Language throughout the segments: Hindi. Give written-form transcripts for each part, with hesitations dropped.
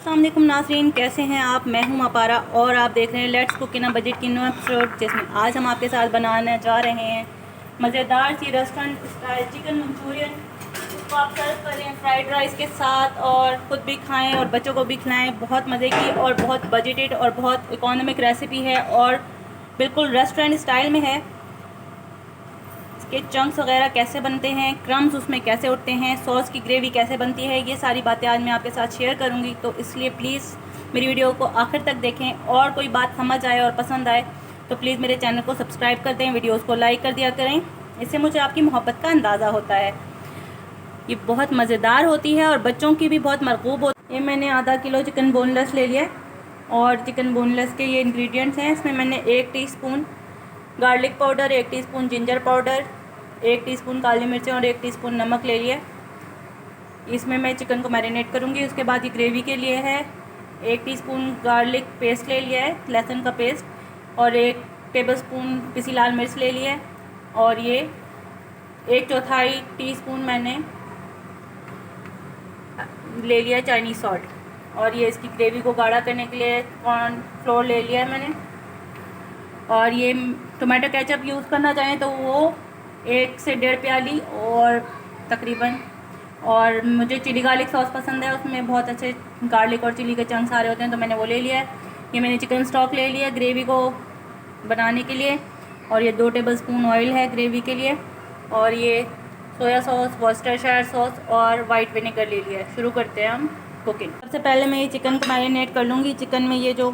अस्सलाम वालेकुम नाज़रीन, कैसे हैं आप। मैं हूं अपारा और आप देख रहे हैं let's cook in a budget की न्यू एपिसोड, जिसमें आज हम आपके साथ बनाने जा रहे हैं मज़ेदार सी रेस्टोरेंट स्टाइल चिकन मंचूरियन। इसको आप सर्व करें फ्राइड राइस के साथ और ख़ुद भी खाएं और बच्चों को भी खिलाएं। बहुत मज़े की और बहुत बजटेड और बहुत इकोनॉमिक रेसिपी है और बिल्कुल रेस्टोरेंट स्टाइल में है। के चंक्स वगैरह कैसे बनते हैं, क्रम्स उसमें कैसे उठते हैं, सॉस की ग्रेवी कैसे बनती है, ये सारी बातें आज मैं आपके साथ शेयर करूंगी। तो इसलिए प्लीज़ मेरी वीडियो को आखिर तक देखें और कोई बात समझ आए और पसंद आए तो प्लीज़ मेरे चैनल को सब्सक्राइब कर दें, वीडियोस को लाइक कर दिया करें। इससे मुझे आपकी मोहब्बत का अंदाज़ा होता है। ये बहुत मज़ेदार होती है और बच्चों की भी बहुत मरगूब होती है। ये मैंने आधा किलो चिकन बोनलेस ले लिया और चिकन बोनलेस के ये इंग्रेडिएंट्स हैं। इसमें मैंने 1 teaspoon garlic powder, 1 teaspoon ginger powder, 1 teaspoon काली मिर्चें और 1 टीस्पून नमक ले लिया। इसमें मैं चिकन को मैरिनेट करूँगी। उसके बाद ये ग्रेवी के लिए है 1 टीस्पून गार्लिक पेस्ट ले लिया है, लहसुन का पेस्ट, और 1 टेबलस्पून पिसी लाल मिर्च ले लिया है, और ये 1/4 टीस्पून मैंने ले लिया चाइनीज़ सॉल्ट, और ये इसकी ग्रेवी को गाढ़ा करने के लिए कॉर्न फ्लोर ले लिया है मैंने। और ये टोमेटो केचप यूज़ करना चाहें तो वो 1 से 1.5 प्याली और तकरीबन। और मुझे चिली गार्लिक सॉस पसंद है, उसमें बहुत अच्छे गार्लिक और चिली के चंक्स आ रहे होते हैं, तो मैंने वो ले लिया है। ये मैंने चिकन स्टॉक ले लिया ग्रेवी को बनाने के लिए, और ये 2 टेबलस्पून ऑयल है ग्रेवी के लिए, और ये सोया सॉस, वॉस्टरशायर सॉस और वाइट विनेगर ले लिया है। शुरू करते हैं हम कुकिंग। सबसे पहले मैं ये चिकन को मैरिनेट कर लूँगी। चिकन में ये जो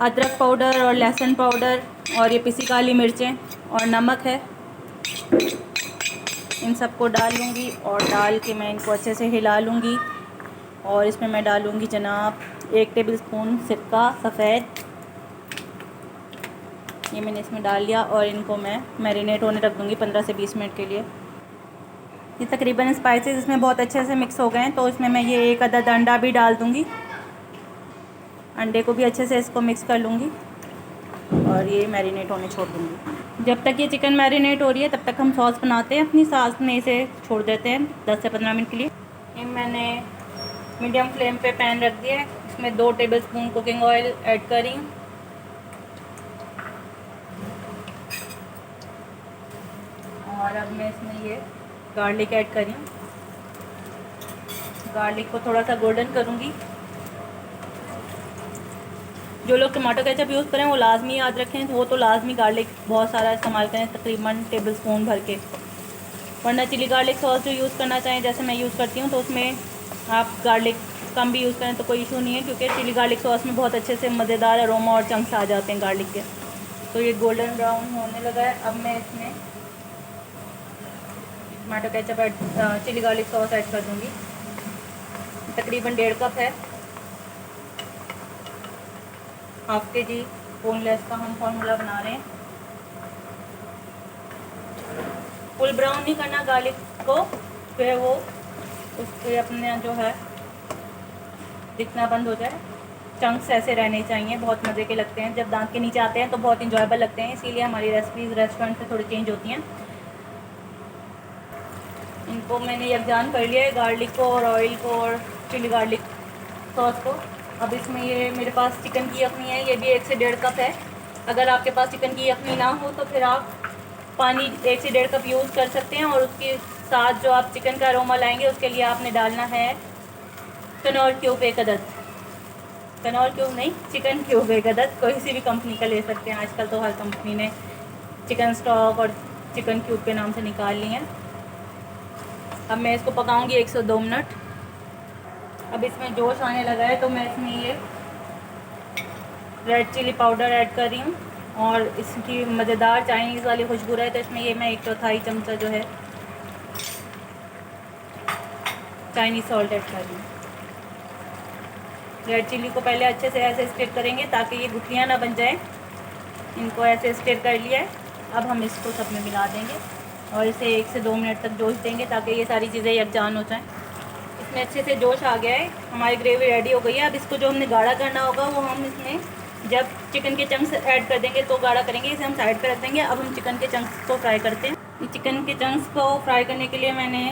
अदरक पाउडर और लहसुन पाउडर और ये पिसी काली मिर्चें और नमक है, इन सबको डाल लूँगी और डाल के मैं इनको अच्छे से हिला लूँगी। और इसमें मैं डालूँगी जनाब 1 टेबलस्पून सिरका सफ़ेद, ये मैंने इसमें डाल लिया, और इनको मैं मैरिनेट होने रख दूँगी 15 से 20 मिनट के लिए। ये तकरीबन स्पाइसेस इसमें बहुत अच्छे से मिक्स हो गए हैं, तो इसमें मैं ये 1 अदद अंडा भी डाल दूँगी। अंडे को भी अच्छे से इसको मिक्स कर लूँगी और ये मैरिनेट होने छोड़ दूँगी। जब तक ये चिकन मैरिनेट हो रही है तब तक हम सॉस बनाते हैं अपनी। सास में इसे छोड़ देते हैं 10 से 15 मिनट के लिए। ये मैंने मीडियम फ्लेम पे पैन रख दिया है, इसमें 2 टेबलस्पून कुकिंग ऑयल ऐड करी और अब मैं इसमें ये गार्लिक ऐड करी। गार्लिक को थोड़ा सा गोल्डन करूँगी। जो लोग टमाटो केचप यूज़ करें वो लाजमी याद रखें, वो तो लाजमी गार्लिक बहुत सारा इस्तेमाल करें, तकरीबन टेबलस्पून भर के। वरना चिली गार्लिक सॉस जो यूज़ करना चाहें, जैसे मैं यूज़ करती हूँ, तो उसमें आप गार्लिक कम भी यूज़ करें तो कोई इशू नहीं है, क्योंकि चिली गार्लिक सॉस में बहुत अच्छे से मज़ेदार अरोमा और चंक्स आ जाते हैं गार्लिक के। तो ये गोल्डन ब्राउन होने लगा है। अब मैं इसमें tomato ketchup chilli garlic sauce add कर दूँगी। तकरीबन 1.5 कप है। हाफ kg बोनलेस का हम फार्मूला बना रहे हैं। फुल ब्राउन नहीं करना गार्लिक को, फिर वो उसके अपने जो है दिखना बंद हो जाए। चंक्स ऐसे रहने चाहिए, बहुत मज़े के लगते हैं, जब दांत के नीचे आते हैं तो बहुत इंजॉयबल लगते हैं, इसीलिए हमारी रेसिपीज़ रेस्टोरेंट से थोड़ी चेंज होती हैं। इनको मैंने यकजान कर लिया है, गार्लिक को और ऑयल को और चिली गार्लिक सॉस को। अब इसमें ये मेरे पास चिकन की यखनी है, ये भी 1 से 1.5 कप है। अगर आपके पास चिकन की यखनी ना हो तो फिर आप पानी 1 से 1.5 कप यूज़ कर सकते हैं, और उसके साथ जो आप चिकन का अरोमा लाएंगे उसके लिए आपने डालना है कनौर क्यूब 1 अदद। कनौर क्यूब नहीं, चिकन क्यूब 1 अदद। कोई सी भी कंपनी का ले सकते हैं, आजकल तो हर कंपनी ने चिकन स्टॉक और चिकन क्यूब के नाम से निकाल ली हैं। अब मैं इसको पकाऊँगी 1 से 2 मिनट। अब इसमें जोश आने लगा है तो मैं इसमें ये रेड चिली पाउडर ऐड कर रही हूँ, और इसकी मज़ेदार चाइनीज़ वाली खुशबू है, तो इसमें ये मैं 1/4 चमचा जो है चाइनीज़ सॉल्ट ऐड कर रही हूँ। रेड चिली को पहले अच्छे से ऐसे स्टिर करेंगे ताकि ये गुठलियाँ ना बन जाए। इनको ऐसे स्टिर कर लिया है। अब हम इसको सब में मिला देंगे और इसे 1 से 2 मिनट तक जोश देंगे ताकि ये सारी चीज़ें यकजान हो जाएँ। इसमें अच्छे से जोश आ गया है, हमारी ग्रेवी रेडी हो गई है। अब इसको जो हमने गाढ़ा करना होगा वो हम इसमें जब चिकन के चंक्स ऐड कर देंगे तो गाढ़ा करेंगे, इसे हम साइड पर रख देंगे। अब हम चिकन के चंक्स को फ्राई करते हैं। ये चिकन के चंक्स को फ्राई करने के लिए मैंने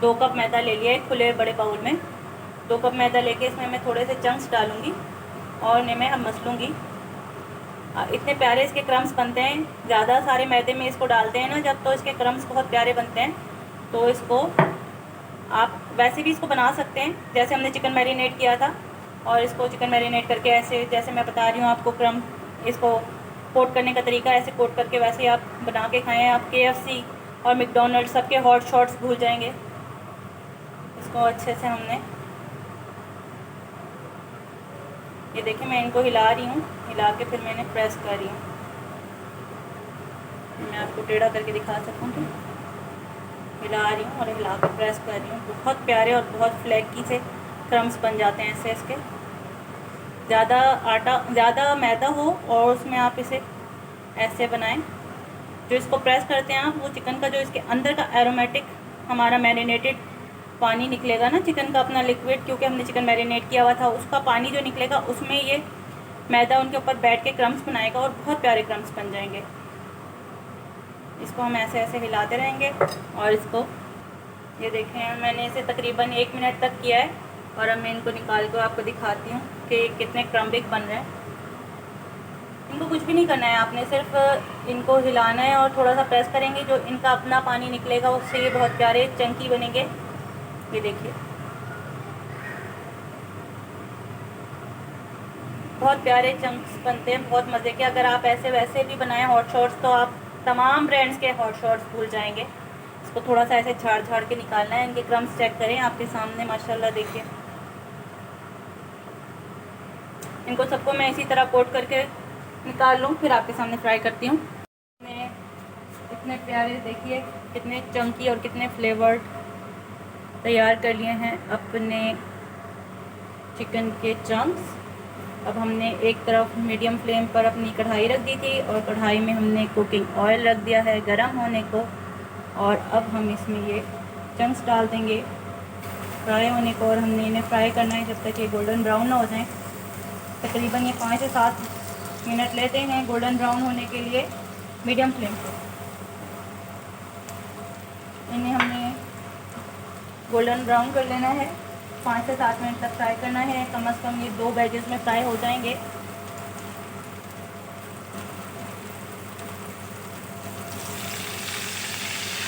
2 कप मैदा ले लिया है खुले बड़े बाउल में। 2 कप मैदा लेके इसमें मैं थोड़े से चंक्स डालूँगी और इन्हें मैं अब मसलूँगी। इतने प्यारे इसके क्रम्स बनते हैं। ज़्यादा सारे मैदे में इसको डालते हैं ना जब, तो इसके क्रम्स बहुत प्यारे बनते हैं। तो इसको आप वैसे भी इसको बना सकते हैं जैसे हमने चिकन मैरिनेट किया था, और इसको चिकन मैरिनेट करके ऐसे जैसे मैं बता रही हूँ आपको क्रम, इसको कोट करने का तरीका ऐसे कोट करके वैसे ही आप बना के खाएँ। आप KFC और मैकडॉनल्ड्स सबके हॉट शॉट्स भूल जाएंगे। इसको अच्छे से हमने, ये देखिए मैं इनको हिला रही हूँ, हिला के फिर मैंने प्रेस कर रही हूँ। मैं आपको टेढ़ा करके दिखा सकूँ तो हिला रही हूँ और हिला कर प्रेस कर रही हूँ। बहुत प्यारे और बहुत फ्लैकी से क्रम्स बन जाते हैं ऐसे इसके। ज़्यादा मैदा हो और उसमें आप इसे ऐसे बनाएं। जो इसको प्रेस करते हैं आप, वो चिकन का जो इसके अंदर का एरोमेटिक हमारा मैरिनेटेड पानी निकलेगा ना, चिकन का अपना लिक्विड, क्योंकि हमने चिकन मैरिनेट किया हुआ था, उसका पानी जो निकलेगा उसमें ये मैदा उनके ऊपर बैठ के क्रम्स बनाएगा और बहुत प्यारे क्रम्स बन जाएंगे। इसको हम ऐसे ऐसे हिलाते रहेंगे और इसको, ये देखें मैंने इसे तकरीबन 1 मिनट तक किया है और अब मैं इनको निकाल कर आपको दिखाती हूँ कि कितने क्रम्बिक बन रहे हैं। इनको कुछ भी नहीं करना है आपने, सिर्फ इनको हिलाना है और थोड़ा सा प्रेस करेंगे, जो इनका अपना पानी निकलेगा उससे ये बहुत प्यारे चंकी बनेंगे। ये देखिए बहुत प्यारे चंक्स बनते हैं, बहुत मज़े के। अगर आप ऐसे वैसे भी बनाएं हॉट शॉट्स, तो आप तमाम ब्रांड्स के हॉट शॉट्स भूल जाएंगे। इसको थोड़ा सा ऐसे झाड़ झाड़ के निकालना है। इनके क्रम्स चेक करें आपके सामने, माशाल्लाह देखिए। इनको सबको मैं इसी तरह कोट करके निकाल लूँ, फिर आपके सामने फ्राई करती हूँ। मैं इतने प्यारे देखिए, कितने चंकी और कितने फ्लेवर्ड तैयार कर लिए हैं अपने चिकन के चंक्स। अब हमने एक तरफ मीडियम फ्लेम पर अपनी कढ़ाई रख दी थी और कढ़ाई में हमने कुकिंग ऑयल रख दिया है गरम होने को, और अब हम इसमें ये चंक्स डाल देंगे फ्राई होने को, और हमने इन्हें फ्राई करना है जब तक ये गोल्डन ब्राउन ना हो जाए। तकरीबन ये 5 से 7 मिनट लेते हैं गोल्डन ब्राउन होने के लिए मीडियम फ्लेम पर। इन्हें हमने गोल्डन ब्राउन कर लेना है, 5 से 7 मिनट तक फ्राई करना है। कम से कम ये 2 बैचेस में फ्राई हो जाएंगे।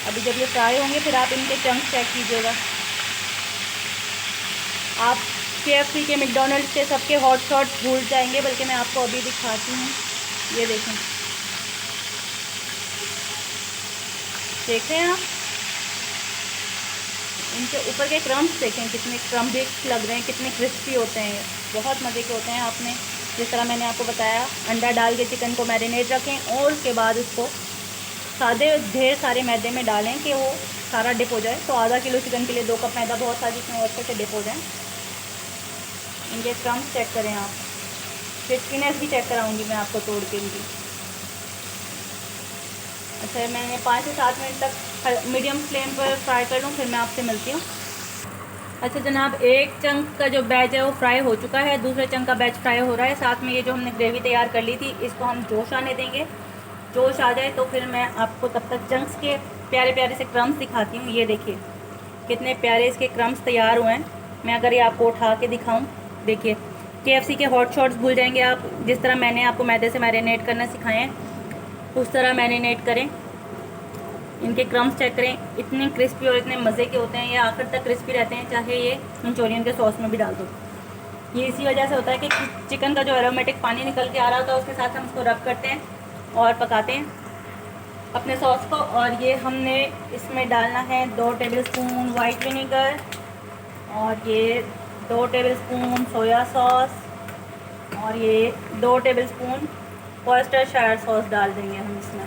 अभी जब ये फ्राई होंगे फिर आप इनके चंक्स चेक कीजिएगा। आप KFC के मैकडॉनल्ड्स के सबके हॉट शॉट्स भूल जाएंगे, बल्कि मैं आपको अभी दिखाती हूँ। ये देखें, देखें आप इनके ऊपर के क्रम्स देखें, कितने क्रम्बिक लग रहे हैं, कितने क्रिस्पी होते हैं, बहुत मज़े के होते हैं। आपने जिस तरह मैंने आपको बताया, अंडा डाल के चिकन को मैरिनेट रखें और उसके बाद उसको ढेर सारे मैदे में डालें कि वो सारा डिप हो जाए। तो आधा किलो चिकन के लिए 2 कप मैदा बहुत सारी, जिसमें अच्छे से डिप हो जाए। इनके क्रम्स चेक करें आप, क्रिस्पीनेस भी चेक कराऊंगी मैं आपको तोड़ के इनकी। अच्छा, मैंने 5 से 7 मिनट तक मीडियम फ्लेम पर फ्राई कर लूँ, फिर मैं आपसे मिलती हूँ। अच्छा जनाब, एक चंक का जो बैच है वो फ्राई हो चुका है, दूसरे चंक का बैच फ्राई हो रहा है। साथ में ये जो हमने ग्रेवी तैयार कर ली थी, इसको हम जोश आने देंगे। जोश आ जाए तो फिर मैं आपको तब तक चंक्स के प्यारे प्यारे से क्रम्स दिखाती हूँ। ये देखिए कितने प्यारे इसके क्रम्स तैयार हुए हैं। मैं अगर ये आपको उठा के दिखाऊँ, देखिए KFC के हॉट शॉट्स भूल जाएंगे आप। जिस तरह मैंने आपको मैदे से मैरिनेट करना सिखाए हैं उस तरह मैरिनेट करें। इनके क्रम्स चेक करें, इतने क्रिस्पी और इतने मज़े के होते हैं। ये आखिर तक क्रिस्पी रहते हैं, चाहे ये मंचूरियन के सॉस में भी डाल दो। ये इसी वजह से होता है कि चिकन का जो एरोमेटिक पानी निकल के आ रहा होता है उसके साथ हम इसको रब करते हैं और पकाते हैं अपने सॉस को। और ये हमने इसमें डालना है 2 टेबलस्पून वाइट विनेगर, और ये 2 टेबलस्पून सोया सॉस, और ये 2 टेबलस्पून वर्सेस्टरशायर सॉस डाल देंगे हम इसमें।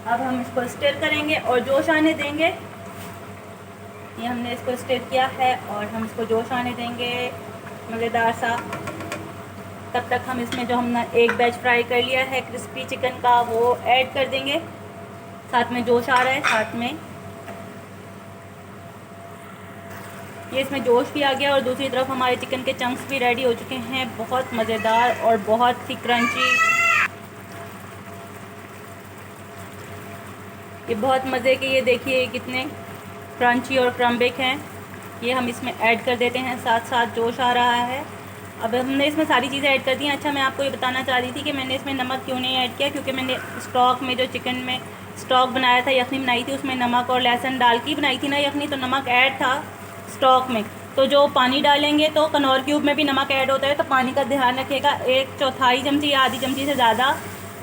अब हम इसको स्टिर करेंगे और जोश आने देंगे। ये हमने इसको स्टिर किया है और हम इसको जोश आने देंगे मज़ेदार सा। तब तक हम इसमें जो हमने एक बैच फ्राई कर लिया है क्रिस्पी चिकन का, वो ऐड कर देंगे। साथ में जोश आ रहा है, साथ में ये इसमें जोश भी आ गया और दूसरी तरफ हमारे चिकन के चंक्स भी रेडी हो चुके हैं। बहुत मज़ेदार और बहुत ही क्रंची, ये बहुत मज़े के। ये देखिए कितने क्रंची और क्रम्बिक हैं। ये हम इसमें ऐड कर देते हैं। साथ साथ जोश आ रहा है। अब हमने इसमें सारी चीज़ें ऐड कर दी हैं। अच्छा, मैं आपको ये बताना चाह रही थी कि मैंने इसमें नमक क्यों नहीं ऐड किया, क्योंकि मैंने स्टॉक में जो चिकन में स्टॉक बनाया था, यखनी बनाई थी, उसमें नमक और लहसुन डाल के बनाई थी ना यखनी, तो नमक ऐड था स्टॉक में। तो जो पानी डालेंगे तो कनौर क्यूब में भी नमक ऐड होता है, तो पानी का ध्यान रखिएगा। 1/4 चमची या आधी चमची से ज़्यादा,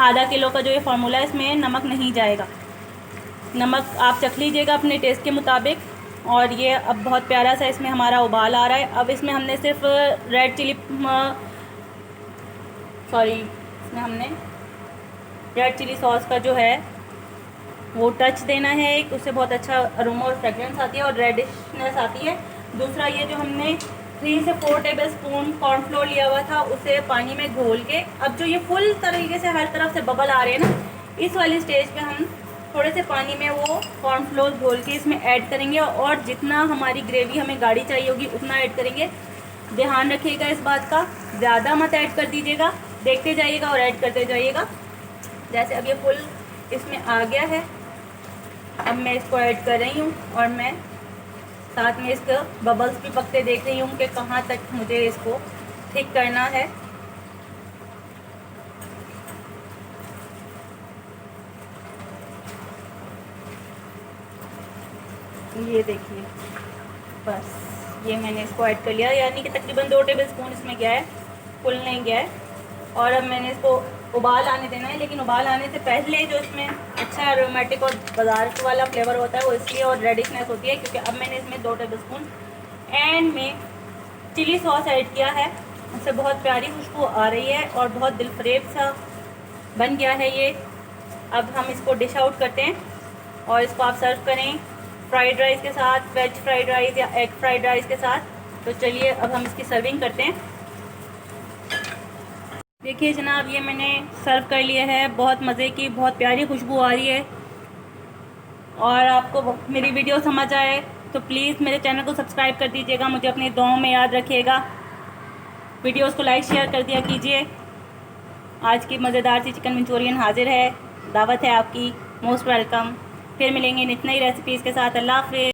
आधा किलो का जो ये फार्मूला है इसमें नमक नहीं जाएगा। नमक आप चख लीजिएगा अपने टेस्ट के मुताबिक। और ये अब बहुत प्यारा सा इसमें हमारा उबाल आ रहा है। अब इसमें हमने सिर्फ रेड चिली इसमें हमने रेड चिली सॉस का जो है वो टच देना है एक, उससे बहुत अच्छा अरोमा और फ्रेगरेंस आती है और रेडिशनेस आती है। दूसरा, ये जो हमने 3 से 4 टेबलस्पून कॉर्नफ्लोर लिया हुआ था, उसे पानी में घोल के, अब जो ये फुल तरीके से हर तरफ से बबल आ रहे हैं ना, इस वाली स्टेज पे हम थोड़े से पानी में वो कॉर्नफ्लोर घोल के इसमें ऐड करेंगे और जितना हमारी ग्रेवी हमें गाढ़ी चाहिए होगी उतना ऐड करेंगे। ध्यान रखिएगा इस बात का, ज़्यादा मत ऐड कर दीजिएगा, देखते जाइएगा और ऐड करते जाइएगा। जैसे अब ये फुल इसमें आ गया है, अब मैं इसको ऐड कर रही हूँ और मैं साथ में इसके बबल्स भी पकते देख रही हूँ कि कहाँ तक मुझे इसको थिक करना है। ये देखिए, बस ये मैंने इसको ऐड कर लिया, यानी कि तकरीबन 2 टेबलस्पून इसमें गया है, फुल नहीं गया है। और अब मैंने इसको उबाल आने देना है, लेकिन उबाल आने से पहले जो इसमें अच्छा एरोमेटिक और बाजार वाला फ्लेवर होता है वो इसलिए और रेडिशनेस होती है क्योंकि अब मैंने इसमें 2 टेबलस्पून एंड में चिली सॉस ऐड किया है। उससे बहुत प्यारी खुशबू आ रही है और बहुत दिलफरेब सा बन गया है ये। अब हम इसको डिश आउट करते हैं और इसको आप सर्व करें फ्राइड राइस के साथ, वेज फ्राइड राइस या एग फ्राइड राइस के साथ। तो चलिए अब हम इसकी सर्विंग करते हैं। देखिए जनाब, ये मैंने सर्व कर लिया है। बहुत मज़े की, बहुत प्यारी खुशबू आ रही है। और आपको मेरी वीडियो समझ आए तो प्लीज़ मेरे चैनल को सब्सक्राइब कर दीजिएगा, मुझे अपनी दुआओं में याद रखिएगा। वीडियोस को लाइक शेयर कर दिया कीजिए। आज की मज़ेदार सी चिकन मंचूरियन हाजिर है, दावत है आपकी, मोस्ट वेलकम। फिर मिलेंगे नित नई रेसिपीज़ के साथ। अल्लाह हाफ़िज़।